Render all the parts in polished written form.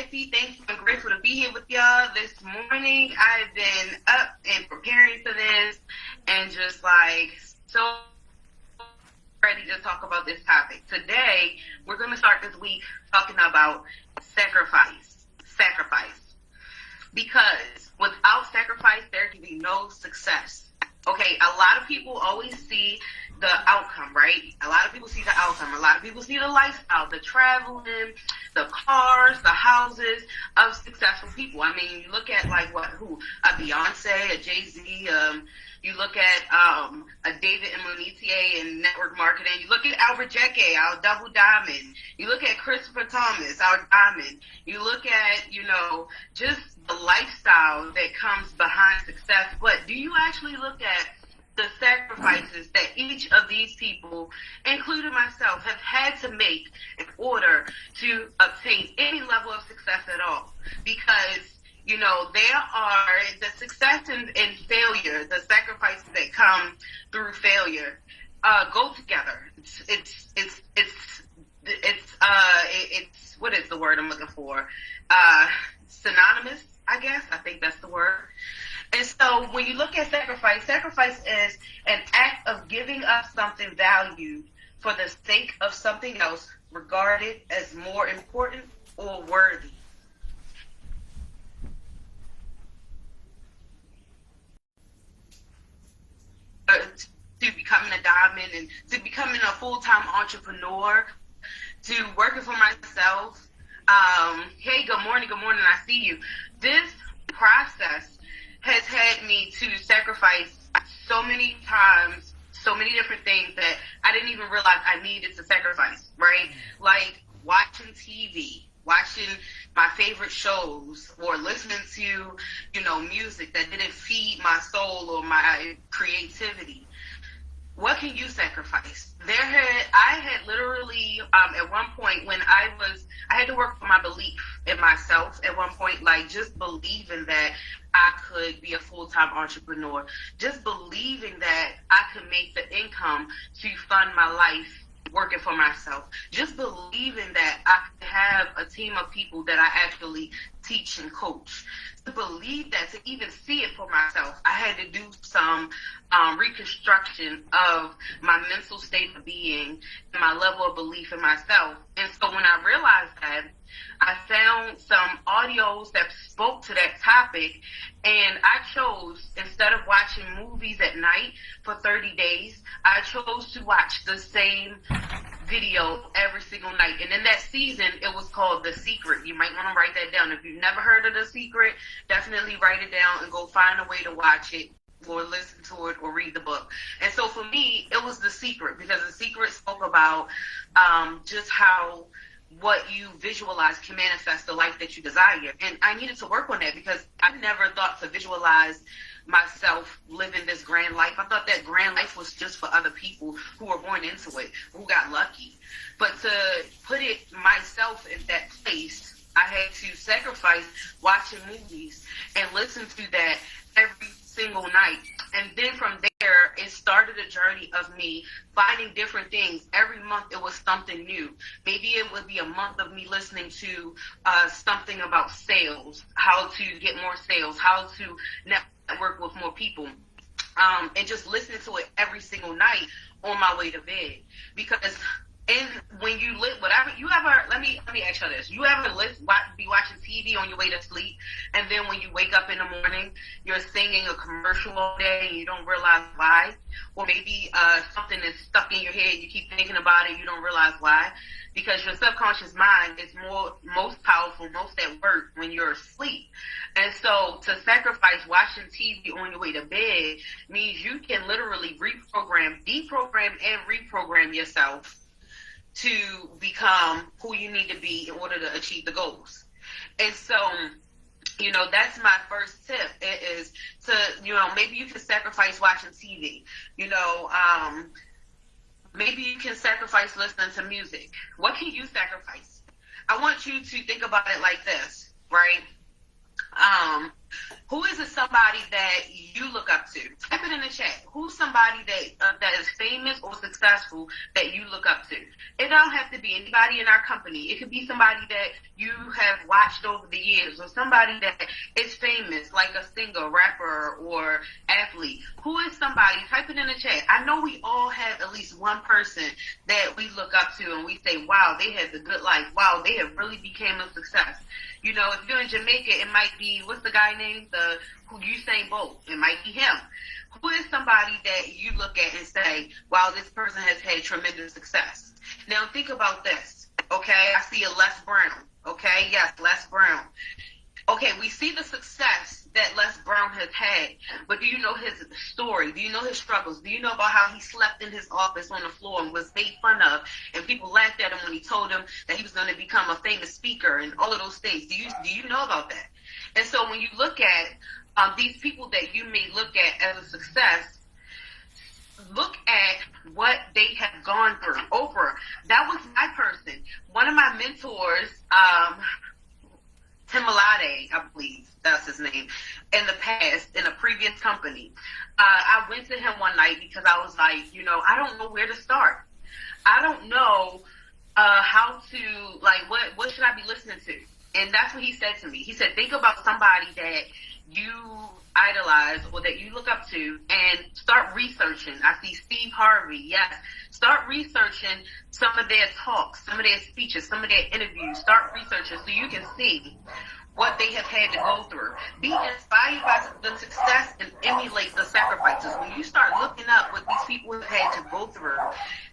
Nancy. Thank you. I'm grateful to be here with y'all this morning. I've been up and preparing for this and just like so ready to talk about this topic. Today, we're going to start this week talking about sacrifice. Sacrifice. Because without sacrifice, there can be no success. Okay, a lot of people always see the outcome, right? A lot of people see the outcome. A lot of people see the lifestyle, the traveling, the cars, the houses of successful people. I mean, you look at like a Beyonce, a Jay-Z, you look at a David and Monetier in network marketing. You look at Albert Jacquet, our double diamond. You look at Christopher Thomas, our diamond. You look at, just the lifestyle that comes behind success. But do you actually look at the sacrifices that each of these people, including myself, have had to make in order to obtain any level of success at all? Because there are the success and failure, the sacrifices that come through failure, go together. It's what is the word I'm looking for? Synonymous, I guess. I think that's the word. And so when you look at sacrifice is an act of giving up something valued for the sake of something else regarded as more important or worthy. To becoming a diamond and to becoming a full-time entrepreneur, to working for myself. Hey, good morning, I see you. This process has had me to sacrifice so many times, so many different things that I didn't even realize I needed to sacrifice, right? Like watching TV, watching my favorite shows, or listening to, music that didn't feed my soul or my creativity. What can you sacrifice? I had literally, at one point when I had to work for my belief in myself at one point, like just believing that I could be a full-time entrepreneur, just believing that I could make the income to fund my life working for myself, just believing that I could have a team of people that I actually teach and coach. To believe that, to even see it for myself, I had to do some reconstruction of my mental state of being and my level of belief in myself. And so when I realized that, I found some audios that spoke to that topic, and I chose, instead of watching movies at night for 30 days, I chose to watch the same video every single night. And in that season, it was called The Secret. You might want to write that down. If you've never heard of The Secret, definitely write it down and go find a way to watch it or listen to it or read the book. And so for me, it was The Secret, because The Secret spoke about just how what you visualize can manifest the life that you desire. And I needed to work on that, because I never thought to visualize myself living this grand life. I thought that grand life was just for other people who were born into it, who got lucky. But to put it myself in that place, I had to sacrifice watching movies and listen to that every single night. And then from there, it started a journey of me finding different things. Every month it was something new. Maybe it would be a month of me listening to something about sales, how to get more sales, how to network with more people, and just listening to it every single night on my way to bed. Because when you live, whatever you ever, let me ask you this: you ever be watching TV on your way to sleep, and then when you wake up in the morning, you're singing a commercial all day and you don't realize why? Or maybe something is stuck in your head, you keep thinking about it, you don't realize why? Because your subconscious mind is most powerful, most at work when you're asleep. And so to sacrifice watching TV on your way to bed means you can literally deprogram and reprogram yourself to become who you need to be in order to achieve the goals. And so, that's my first tip. It is to, maybe you can sacrifice watching TV. Maybe you can sacrifice listening to music. What can you sacrifice? I want you to think about it like this, right? Who is it somebody that you look up to? Type it in the chat. Who's somebody that is famous or successful that you look up to? It don't have to be anybody in our company. It could be somebody that you have watched over the years, or somebody that is famous, like a singer, rapper, or athlete? Who is somebody? Type it in the chat. I know we all have at least one person that we look up to and we say, wow, they had the good life. Wow, they have really became a success. You know, if you're in Jamaica, it might be, what's the guy named? Usain Bolt. It might be him. Who is somebody that you look at and say, wow, this person has had tremendous success? Now think about this, okay? I see a Les Brown, okay? Yes, Les Brown. Okay, we see the success that Les Brown has had, but do you know his story? Do you know his struggles? Do you know about how he slept in his office on the floor and was made fun of, and people laughed at him when he told them that he was going to become a famous speaker and all of those things? Do you know about that? And so when you look at these people that you may look at as a success, look at what they have gone through. Oprah, that was my person. One of my mentors, Timolade, I believe that's his name, in the past, in a previous company. I went to him one night because I was like, you know, I don't know where to start. I don't know how to, like, what should I be listening to? And that's what he said to me. He said, think about somebody that you idolize or that you look up to and start researching. I see Steve Harvey. Yes. Start researching some of their talks, some of their speeches, some of their interviews. Start researching so you can see what they have had to go through. Be inspired by the success and emulate the sacrifices. When you start looking up what these people have had to go through,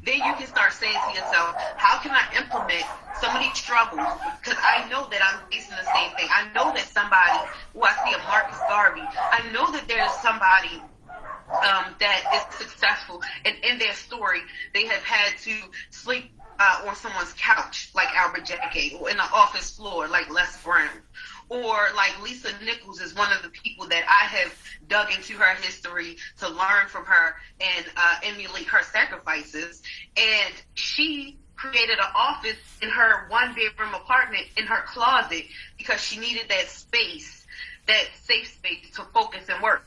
then you can start saying to yourself, how can I implement some of these struggles? Because I know that I'm facing the same thing. I know that somebody, I see a Marcus Garvey, I know that there's somebody that is successful, and in their story, they have had to sleep on someone's couch, like Albert Jacquet, or in the office floor, like Les Brown. Or like Lisa Nichols is one of the people that I have dug into her history to learn from her and emulate her sacrifices. And she created an office in her one-bedroom apartment in her closet because she needed that space, that safe space to focus and work.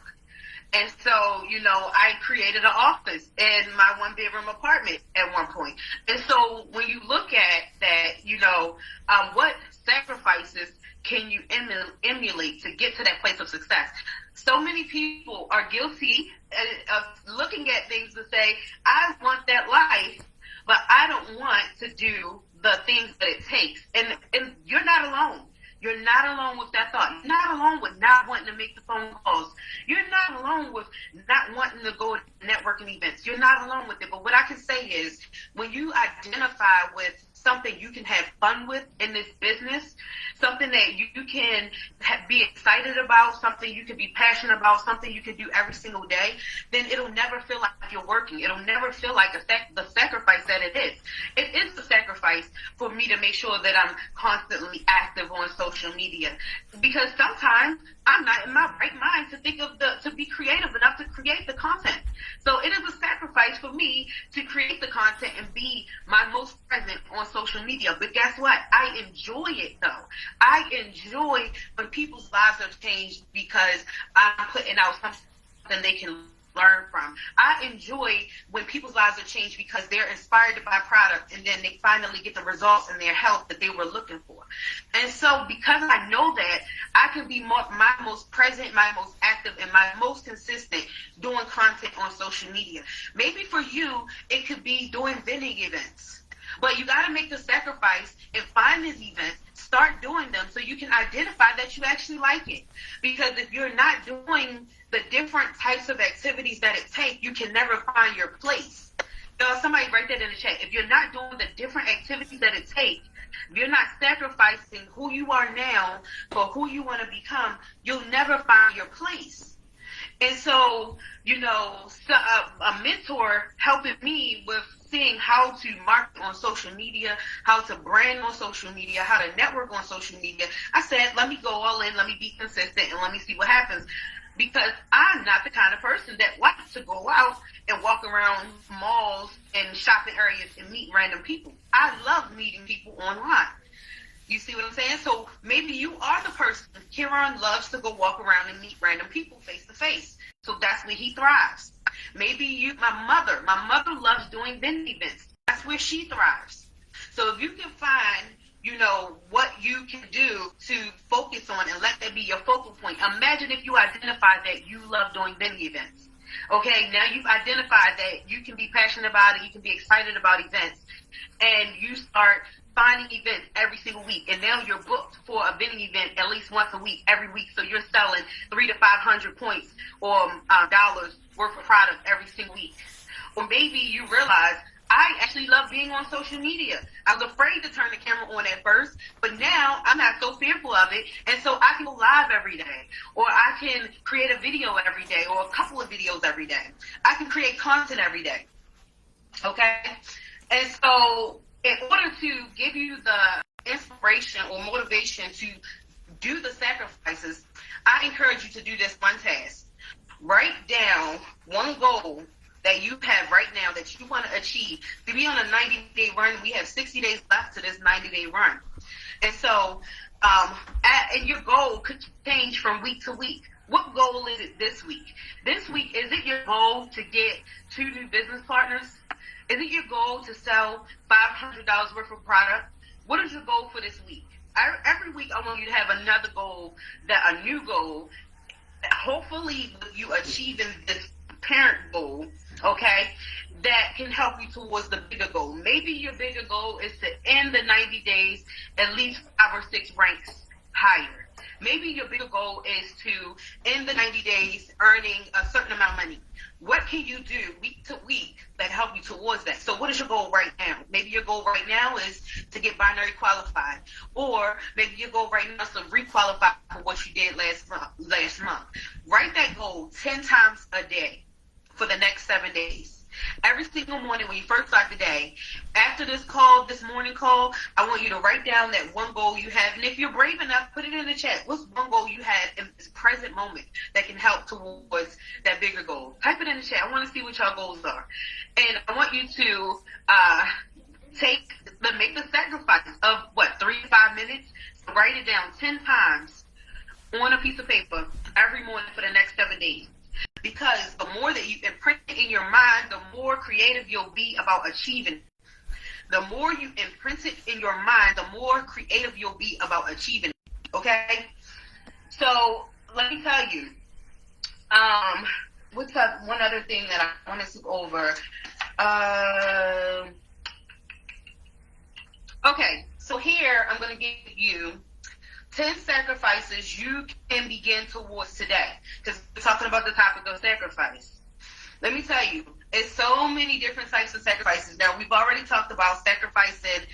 And so, you know, I created an office in my one-bedroom apartment at one point. And so when you look at that, you know, what sacrifices can you emulate to get to that place of success? So many people are guilty of looking at things to say, I want that life, but I don't want to do the things that it takes. And you're not alone. You're not alone with that thought. You're not alone with not wanting to make the phone calls. You're not alone with not wanting to go to networking events. You're not alone with it. But what I can say is when you identify with something you can have fun with in this business, something that you can be excited about, something you can be passionate about, something you can do every single day, then it'll never feel like you're working. It'll never feel like the sacrifice that it is. It is a sacrifice for me to make sure that I'm constantly active on social media, because sometimes I'm not in my right mind to be creative enough to create the content. So it is a sacrifice for me to create the content and be my most present on social media. But guess what? I enjoy it though. I enjoy when people's lives are changed because I'm putting out something they can learn from. I enjoy when people's lives are changed because they're inspired to buy product and then they finally get the results in their health that they were looking for. And so because I know that, I can be my most present, my most active, and my most consistent doing content on social media. Maybe for you, it could be doing vending events. But you got to make the sacrifice and find these events, start doing them so you can identify that you actually like it. Because if you're not doing the different types of activities that it takes, you can never find your place. Somebody write that in the chat. If you're not doing the different activities that it takes, if you're not sacrificing who you are now for who you want to become, you'll never find your place. And so, you know, a mentor helping me with seeing how to market on social media, how to brand on social media, how to network on social media, I said, let me go all in, let me be consistent, and let me see what happens. Because I'm not the kind of person that likes to go out and walk around malls and shopping areas and meet random people. I love meeting people online. You see what I'm saying? So maybe you are the person. Kieran loves to go walk around and meet random people face to face. So that's where he thrives. Maybe my mother loves doing vending events. That's where she thrives. So if you can find, what you can do to focus on and let that be your focal point. Imagine if you identified that you love doing vending events. Okay, now you've identified that you can be passionate about it, you can be excited about events, and you start finding events every single week, and now you're booked for a vending event at least once a week, every week, so you're selling 300 to 500 points or dollars worth of product every single week. Or maybe you realize, I actually love being on social media. I was afraid to turn the camera on at first, but now I'm not so fearful of it, and so I can go live every day, or I can create a video every day, or a couple of videos every day. I can create content every day, okay? And so in order to give you the inspiration or motivation to do the sacrifices, I encourage you to do this one task. Write down one goal that you have right now that you want to achieve. To be on a 90-day run, we have 60 days left to this 90-day run. And so, and your goal could change from week to week. What goal is it this week? This week, is it your goal to get 2 new business partners? Is it your goal to sell $500 worth of product? What is your goal for this week? Every week, I want you to have another goal, a new goal, hopefully with you achieving this parent goal, okay, that can help you towards the bigger goal. Maybe your bigger goal is to end the 90 days at least 5 or 6 ranks higher. Maybe your bigger goal is to end the 90 days earning a certain amount of money. What can you do week to week that help you towards that? So what is your goal right now? Maybe your goal right now is to get binary qualified. Or maybe your goal right now is to re-qualify for what you did last month. Write that goal 10 times a day for the next 7 days. Every single morning when you first start the day, after this morning call, I want you to write down that one goal you have. And if you're brave enough, put it in the chat. What's one goal you have in this present moment that can help towards that bigger goal? Type it in the chat. I want to see what your goals are. And I want you to make the sacrifice of 3 to 5 minutes. Write it down 10 times on a piece of paper every morning for the next 7 days. Because the more that you imprint it in your mind, the more creative you'll be about achieving. The more you imprint it in your mind, the more creative you'll be about achieving it. Okay? So let me tell you, what's one other thing that I want to go over? Okay, so here I'm going to give you 10 sacrifices you can begin towards today. Because we're talking about the topic of sacrifice. Let me tell you, it's so many different types of sacrifices. Now, we've already talked about sacrificing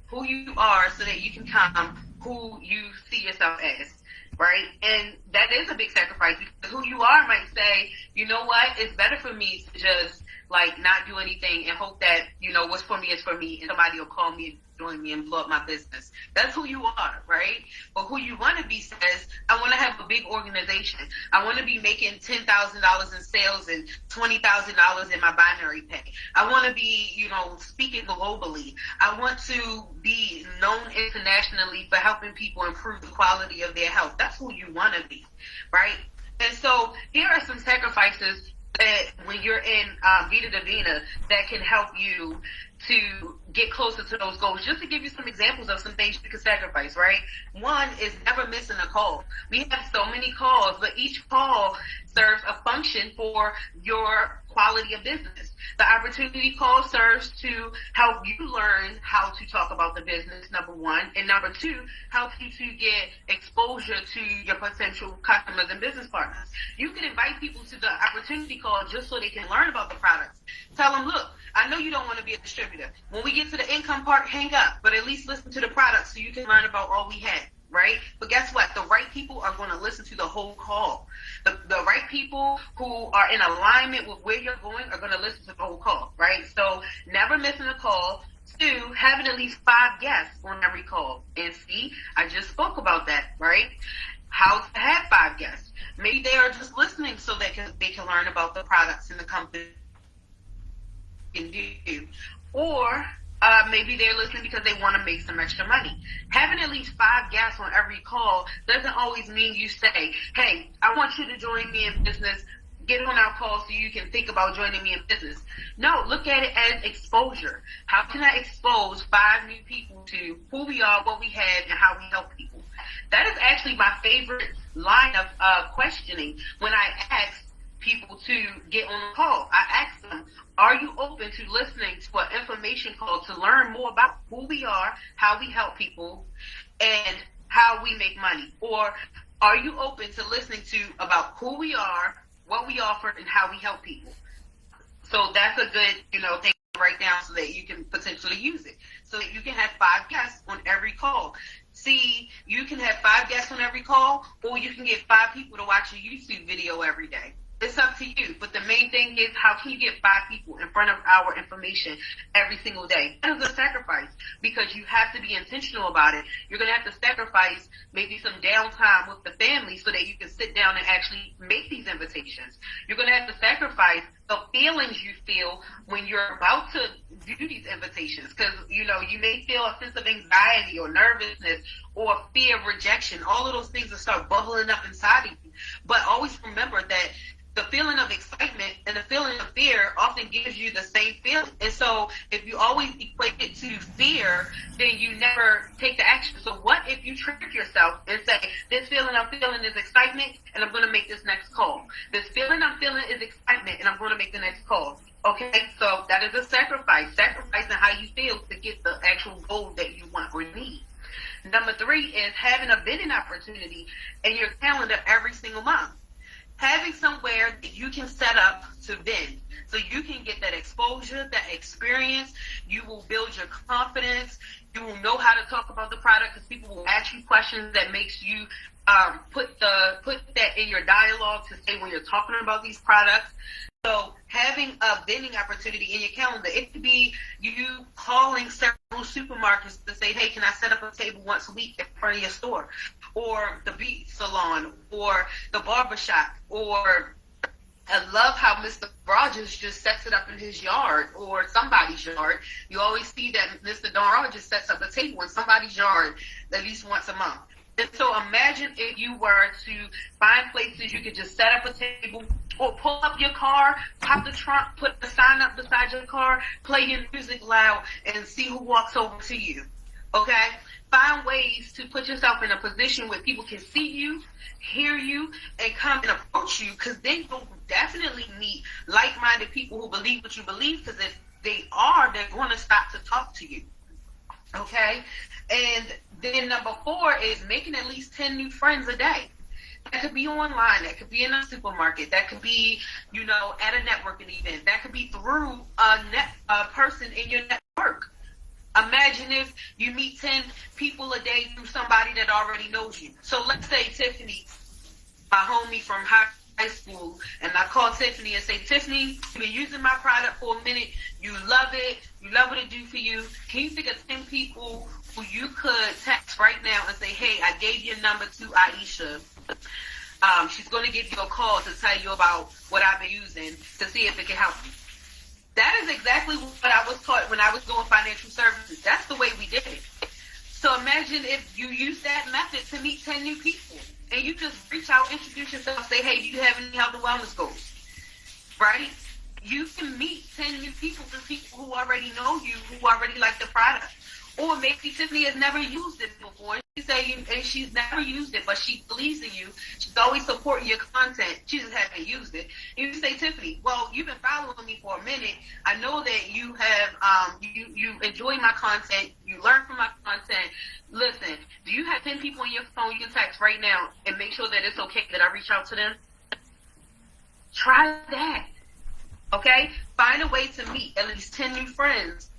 who you are so that you can become who you see yourself as, right? And that is a big sacrifice because who you are might say, you know what, it's better for me to just not do anything and hope that, what's for me is for me and somebody will call me and join me and blow up my business. That's who you are, right? But who you want to be says, I want to have a big organization. I want to be making $10,000 in sales and $20,000 in my binary pay. I want to be, speaking globally. I want to be known internationally for helping people improve the quality of their health. That's who you want to be, right? And so here are some sacrifices that when you're in Vida Divina that can help you to get closer to those goals. Just to give you some examples of some things you can sacrifice, right? One is never missing a call. We have so many calls, but each call serves a function for your quality of business. The opportunity call serves to help you learn how to talk about the business, number one. And number two, help you to get exposure to your potential customers and business partners. You can invite people to the opportunity call just so they can learn about the products. Tell them, look, I know you don't want to be a distributor. When we get to the income part, hang up, but at least listen to the products so you can learn about all we have, right? But guess what? The right people are going to listen to the whole call. The right people who are in alignment with where you're going are going to listen to the whole call, right? So never missing a call. 2, having at least 5 guests on every call. And see, I just spoke about that, right? How to have 5 guests. Maybe they are just listening so they can learn about the products in the company can do. Or maybe they're listening because they want to make some extra money. Having at least 5 guests on every call doesn't always mean you say, hey, I want you to join me in business get on our call so you can think about joining me in business. No, look at it as exposure. How can I expose 5 new people to who we are, what we have, and how we help people? That is actually my favorite line of questioning when I ask people to get on the call. I ask them, are you open to listening to an information call to learn more about who we are, how we help people, and how we make money? Or are you open to listening to about who we are, what we offer, and how we help people? So that's a good, thing to write down so that you can potentially use it. So that you can have 5 guests on every call. See, you can have 5 guests on every call, or you can get 5 people to watch a YouTube video every day. It's up to you. But the main thing is, how can you get 5 people in front of our information every single day? That is a sacrifice, because you have to be intentional about it. You're going to have to sacrifice maybe some downtime with the family so that you can sit down and actually make these invitations. You're going to have to sacrifice the feelings you feel when you're about to do these invitations, because, you may feel a sense of anxiety or nervousness or fear of rejection. All of those things will start bubbling up inside of you. But always remember that the feeling of excitement and the feeling of fear often gives you the same feeling. And so if you always equate it to fear, then you never take the action. So what if you trick yourself and say, this feeling I'm feeling is excitement, and I'm going to make this next call. This feeling I'm feeling is excitement, and I'm going to make the next call. Okay, so that is a sacrifice. Sacrificing how you feel to get the actual goal that you want or need. Number 3 is having a bidding opportunity in your calendar every single month. Having somewhere that you can set up to bid, so you can get that exposure, that experience. You will build your confidence. You will know how to talk about the product, because people will ask you questions that makes you put that in your dialogue to say when you're talking about these products. So having a vending opportunity in your calendar, it could be you calling several supermarkets to say, hey, can I set up a table once a week in front of your store? Or the beauty salon, or the barbershop, or I love how Mr. Rogers just sets it up in his yard or somebody's yard. You always see that Mr. Don Rogers sets up a table in somebody's yard at least once a month. And so imagine if you were to find places you could just set up a table, or pull up your car, pop the trunk, put the sign up beside your car, play your music loud, and see who walks over to you. Okay? Find ways to put yourself in a position where people can see you, hear you, and come and approach you, because then you'll definitely meet like-minded people who believe what you believe, because if they are, they're going to stop to talk to you. Okay? And then number 4 is making at least 10 new friends a day. That could be online. That could be in a supermarket. That could be, at a networking event. That could be through a person in your network. Imagine if you meet 10 people a day through somebody that already knows you. So let's say Tiffany, my homie from high school, and I call Tiffany and say, Tiffany, you've been using my product for a minute. You love it. You love what it do for you. Can you think of 10 people who you could text right now and say, hey, I gave your number to Aisha. She's going to give you a call to tell you about what I've been using to see if it can help you. That is exactly what I was taught when I was doing financial services. That's the way we did it. So imagine if you use that method to meet 10 new people, and you just reach out, introduce yourself, say, hey, do you have any health and wellness goals? Right? You can meet 10 new people through people who already know you, who already like the product. Or maybe Tiffany has never used it before. And she's never used it, but she believes in you. She's always supporting your content. She just hasn't used it. And you say, Tiffany, well, you've been following me for a minute. I know that you have, you enjoy my content. You learn from my content. Listen, do you have 10 people on your phone you can text right now and make sure that it's okay that I reach out to them? Try that. Okay? Find a way to meet at least 10 new friends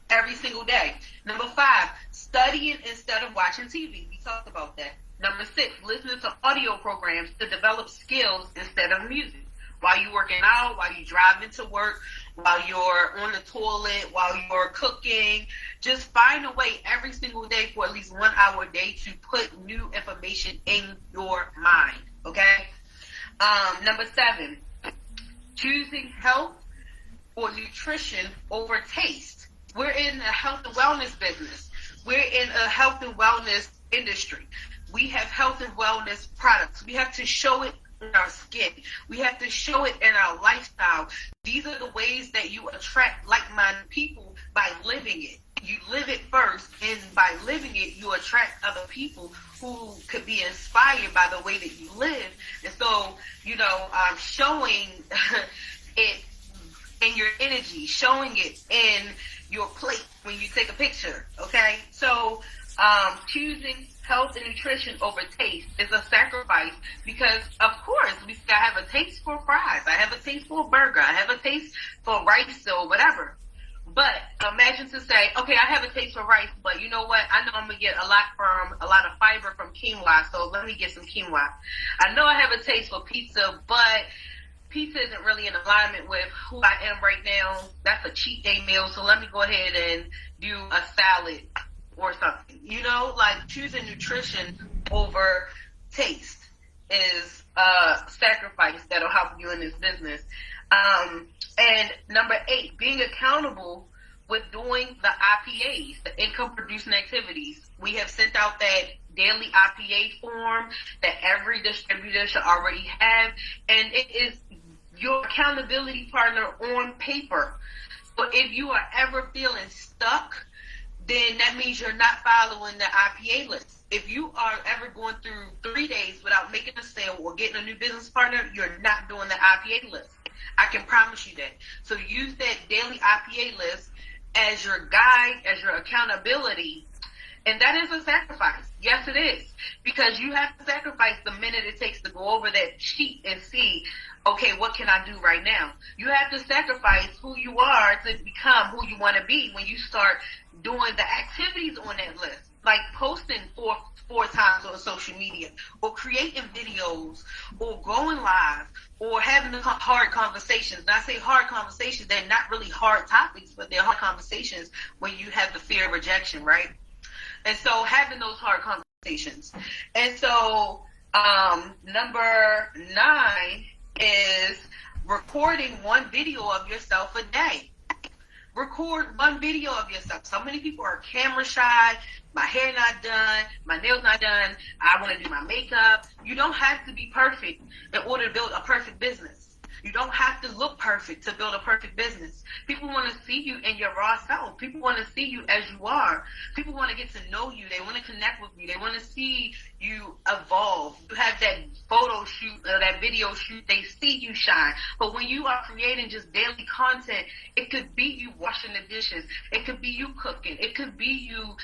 every single day. Number 5, studying instead of watching TV. We talked about that. Number 6, listening to audio programs to develop skills instead of music. While you're working out, while you're driving to work, while you're on the toilet, while you're cooking, just find a way every single day for at least 1 hour a day to put new information in your mind. Okay? Number 7, choosing health or nutrition over taste. We're in a health and wellness business. We're in a health and wellness industry. We have health and wellness products. We have to show it in our skin. We have to show it in our lifestyle. These are the ways that you attract like-minded people, by living it. You live it first, and by living it, you attract other people who could be inspired by the way that you live. And so, showing it in your energy, showing it in your plate when you take a picture, okay? So, choosing health and nutrition over taste is a sacrifice, because of course I have a taste for fries, I have a taste for a burger, I have a taste for rice or whatever. But imagine to say, okay, I have a taste for rice, but you know what? I know I'm gonna get a lot of fiber from quinoa, so let me get some quinoa. I know I have a taste for pizza, but pizza isn't really in alignment with who I am right now. That's a cheat day meal, so let me go ahead and do a salad or something. Like choosing nutrition over taste is a sacrifice that'll help you in this business. And number 8, being accountable with doing the IPAs, the income producing activities. We have sent out that daily IPA form that every distributor should already have, and it is your accountability partner on paper. So if you are ever feeling stuck, then that means you're not following the IPA list. If you are ever going through 3 days without making a sale or getting a new business partner, you're not doing the IPA list. I can promise you that. So use that daily IPA list as your guide, as your accountability. And that is a sacrifice. Yes, it is. Because you have to sacrifice the minute it takes to go over that sheet and see, okay, what can I do right now? You have to sacrifice who you are to become who you want to be when you start doing the activities on that list. Like posting four times on social media, or creating videos, or going live, or having hard conversations. And I say hard conversations, they're not really hard topics, but they're hard conversations when you have the fear of rejection, right? And so having those hard conversations. And so number 9 is recording one video of yourself a day. Record one video of yourself. So many people are camera shy. My hair not done. My nails not done. I want to do my makeup. You don't have to be perfect in order to build a perfect business. You don't have to look perfect to build a perfect business. People want to see you in your raw self. People want to see you as you are. People want to get to know you. They want to connect with you. They want to see you evolve. You have that photo shoot or that video shoot. They see you shine. But when you are creating just daily content, it could be you washing the dishes. It could be you cooking. It could be you,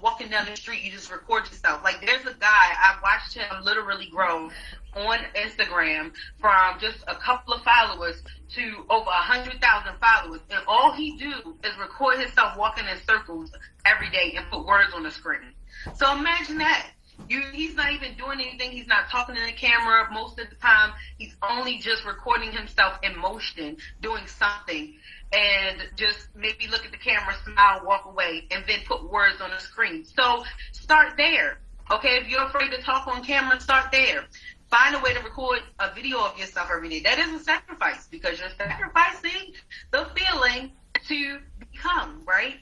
walking down the street. You just record yourself. Like there's a guy, I watched him literally grow on Instagram from just a couple of followers to over 100,000 followers, and all he do is record himself walking in circles every day and put words on the screen. So imagine that. He's not even doing anything. He's not talking to the camera most of the time. He's only just recording himself in motion, doing something, and just maybe look at the camera, smile, walk away, and then put words on the screen. So start there. Okay, if you're afraid to talk on camera, start there. Find a way to record a video of yourself every day. That is a sacrifice, because you're sacrificing the feeling to become, right?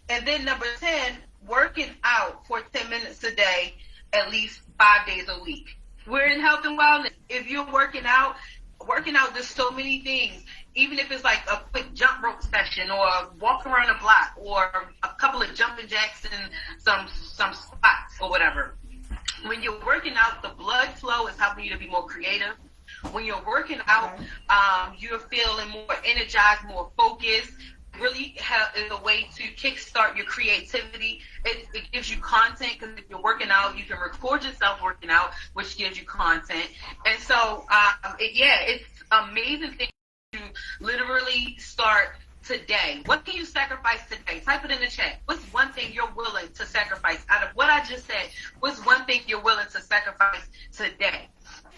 And then number 10, working out for 10 minutes a day, at least 5 days a week. We're in health and wellness. If you're working out, there's so many things. Even if it's like a quick jump rope session, or walk around the block, or a couple of jumping jacks and some squats or whatever. When you're working out, the blood flow is helping you to be more creative. When you're working out, you're feeling more energized, more focused. Really is a way to kickstart your creativity. It gives you content, because if you're working out, you can record yourself working out, which gives you content. And so, it's amazing thing to literally start today. What can you sacrifice today? Type it in the chat. What's one thing you're willing to sacrifice out of what I just said? What's one thing you're willing to sacrifice today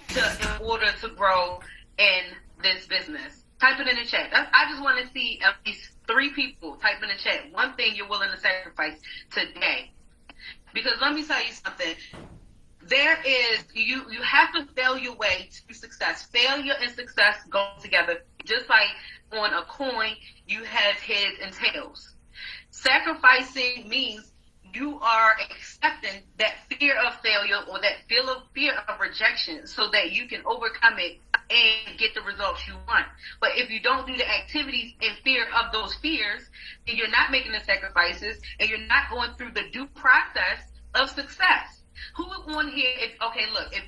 in order to grow in this business? Type it in the chat. I just want to see at least 3 people type in the chat. One thing you're willing to sacrifice today. Because let me tell you something. There is, you have to fail your way to success. Failure and success go together. Just like on a coin, you have heads and tails. Sacrificing means you are accepting that fear of failure or that fear of rejection so that you can overcome it and get the results you want. But if you don't do the activities in fear of those fears, then you're not making the sacrifices and you're not going through the due process of success. Who on here, if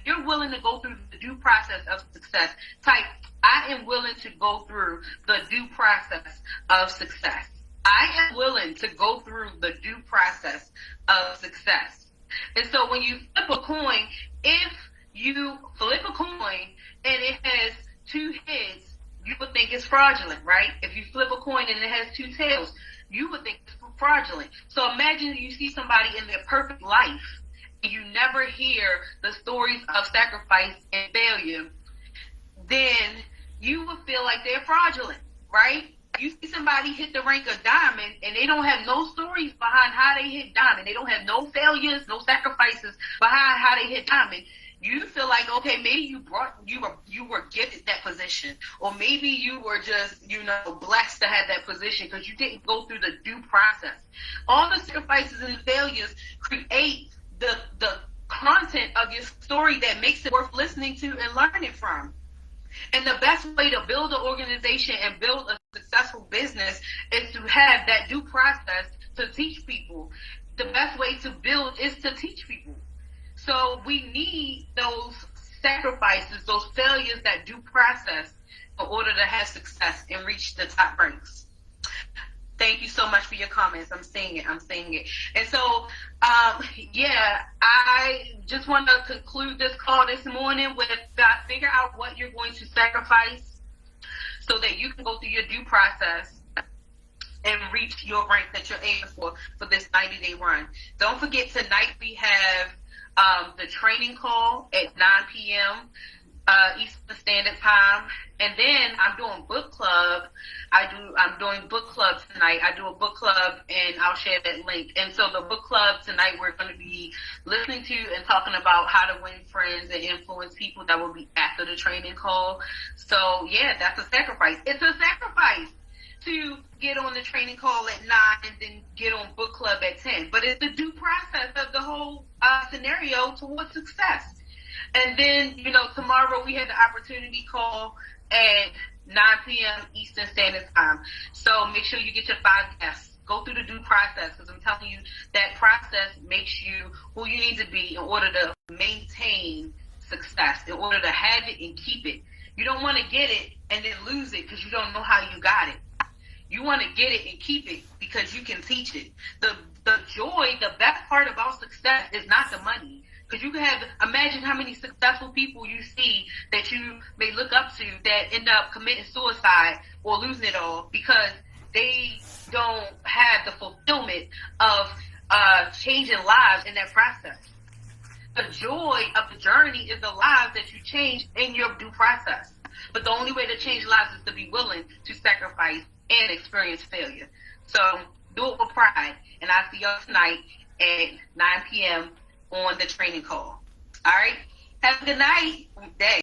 you're willing to go through the due process of success, type, I am willing to go through the due process of success. I am willing to go through the due process of success. And so when you flip a coin, if you flip a coin and it has two heads, you would think it's fraudulent, right? If you flip a coin and it has two tails, you would think it's fraudulent. So imagine you see somebody in their perfect life and you never hear the stories of sacrifice and failure, then you would feel like they're fraudulent, right? You see somebody hit the rank of diamond and they don't have no stories behind how they hit diamond. They don't have no failures, no sacrifices behind how they hit diamond. You feel like, okay, maybe you were gifted that position, or maybe you were just, blessed to have that position because you didn't go through the due process. All the sacrifices and failures create the content of your story that makes it worth listening to and learning from. And the best way to build an organization and build a successful business is to have that due process to teach people. The best way to build is to teach people. So we need those sacrifices, those failures, that due process in order to have success and reach the top ranks. Thank you so much for your comments. I'm seeing it. And so, I just want to conclude this call this morning with figure out what you're going to sacrifice so that you can go through your due process and reach your rank that you're aiming for this 90-day run. Don't forget, tonight we have the training call at 9 p.m. Eastern Standard Time, and then I'm doing book club. I'm doing book club tonight. I do a book club, and I'll share that link. And so the book club tonight, we're going to be listening to and talking about how to win friends and influence people. That will be after the training call. So yeah, that's a sacrifice. It's a sacrifice to get on the training call at 9 and then get on book club at 10. But it's the due process of the whole scenario towards success. And then, tomorrow we have the opportunity call at 9 p.m. Eastern Standard Time. So make sure you get your 5 guests. Go through the due process, because I'm telling you, that process makes you who you need to be in order to maintain success, in order to have it and keep it. You don't want to get it and then lose it because you don't know how you got it. You want to get it and keep it because you can teach it. The joy, the best part about success is not the money. Because you can imagine how many successful people you see that you may look up to that end up committing suicide or losing it all because they don't have the fulfillment of changing lives in that process. The joy of the journey is the lives that you change in your due process. But the only way to change lives is to be willing to sacrifice and experience failure. So do it with pride. And I'll see y'all tonight at 9 p.m. on the training call. All right? Have a good night. Day.